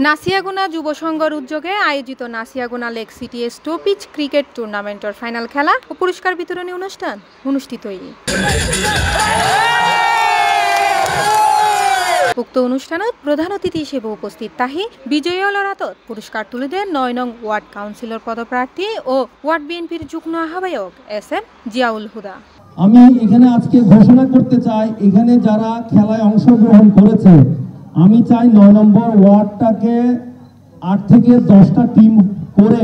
নাসিয়াগুনা যুব সংঘর উদ্যোগে আয়োজিত নাসিয়াগুনা লেক সিটি স্টপিজ ক্রিকেট টুর্নামেন্টের ফাইনাল খেলা ও পুরস্কার বিতরণী অনুষ্ঠান অনুষ্ঠিত হয়। উক্ত অনুষ্ঠানত প্রধান অতিথি হিসেবে উপস্থিত তাহি বিজয়ী লড়াতত পুরস্কার তুলে দেন ৯ নং ওয়ার্ড কাউন্সিলর পদপ্রার্থী ও ওয়ার্ড বিএনপির যুগ্ম আহ্বায়ক SM জিয়াউল হুদা। আমি এখানে আজকে ঘোষণা করতে চাই, এখানে যারা খেলায় অংশগ্রহণ করেছে, আমি চাই ৯ নম্বর ওয়ার্ডটাকে ৮ থেকে ১০টা টিম করে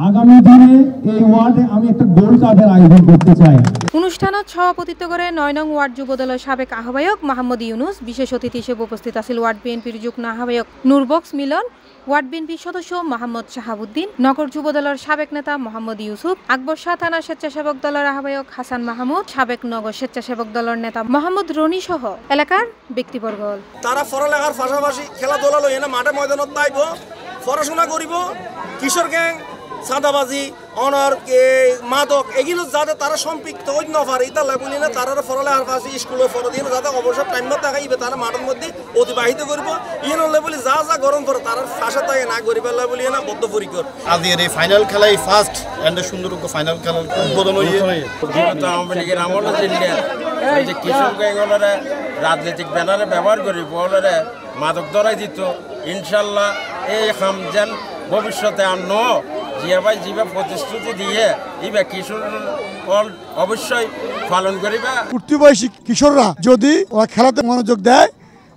আগামী দিনে এই ওয়ার্ডে আমি একটা গোল্ড কাপের আয়োজন করতে চাই। অনুষ্ঠানত সভাপতিত্ব করে ৯ নং ওয়ার্ড যুবদলের সাবেক আহ্বায়ক মোহাম্মদ ইউনুস, বিশেষ অতিথি হিসেবে উপস্থিত আছেন ওয়ার্ড বিএনপির যুগ্ম আহ্বায়ক নুরবক্স মিলন, ওয়ার্ড বিএনপির সদস্য মোহাম্মদ শাহাবুদ্দিন, নগর যুবদলের সাবেক নেতা মোহাম্মদ ইউসুফ, আকবর শাহ থানা স্বেচ্ছাসেবক দলের আহ্বায়ক হাসান মাহমুদ, সাবেক নগর স্বেচ্ছাসেবক দলের নেতা মোহাম্মদ রনি সহ এলাকার ব্যক্তিবর্গ। তারা পড়ালেখার পাশাপাশি খেলাধুলা লই এনে মাঠে ময়দানত তাইব, পড়াশোনা করিব, কিশোর গ্যাং, চাঁদাবাজি, অনার মাদক এগুলো যাতে তারা সম্পৃক্ত হই না পারে, এটা বলি না তারা পড়ালেখার পাশে স্কুলে পড়া দিয়ে যাতে অবসর টাইম দেখাইবে তারা মাঠের মধ্যে অতিবাহিত করব। ইয়ে হলে বলি যা যা গরম পড়ে তারা ফাঁসা থাকে না করি পেলা বলি না বদ্ধপরিকর। আজকের এই ফাইনাল খেলাই ফার্স্ট এন্ড সুন্দর ফাইনাল খেলার উদ্বোধন হয়েছে। আওয়ামী লীগের আমলে যে কিশোর গ্যাংগুলোরে রাজনৈতিক ব্যানারে ব্যবহার করি বলে মাদক ধরাই দিত, ইনশাল্লাহ এই হামজান ভবিষ্যতে আর জিয়া ভাই জিবা প্রতিশ্রুতি দিয়ে ইবা কিশোর অবশ্যই পালন করিবা। উঠতি বয়সী কিশোররা যদি ওরা খেলাতে মনোযোগ দেয়,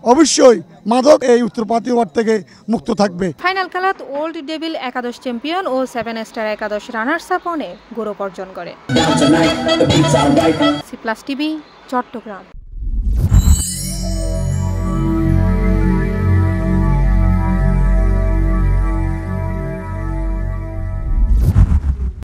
অবশ্যই মাদক এই উত্তরপাতি ওয়ার্ড থেকে মুক্ত থাকবে। ফাইনাল খেলাত ওল্ড ডেভিল একাদশ চ্যাম্পিয়ন ও 7 স্টার একাদশ রানার্স আপ গৌরব অর্জন করে। C+ TV Chittagong.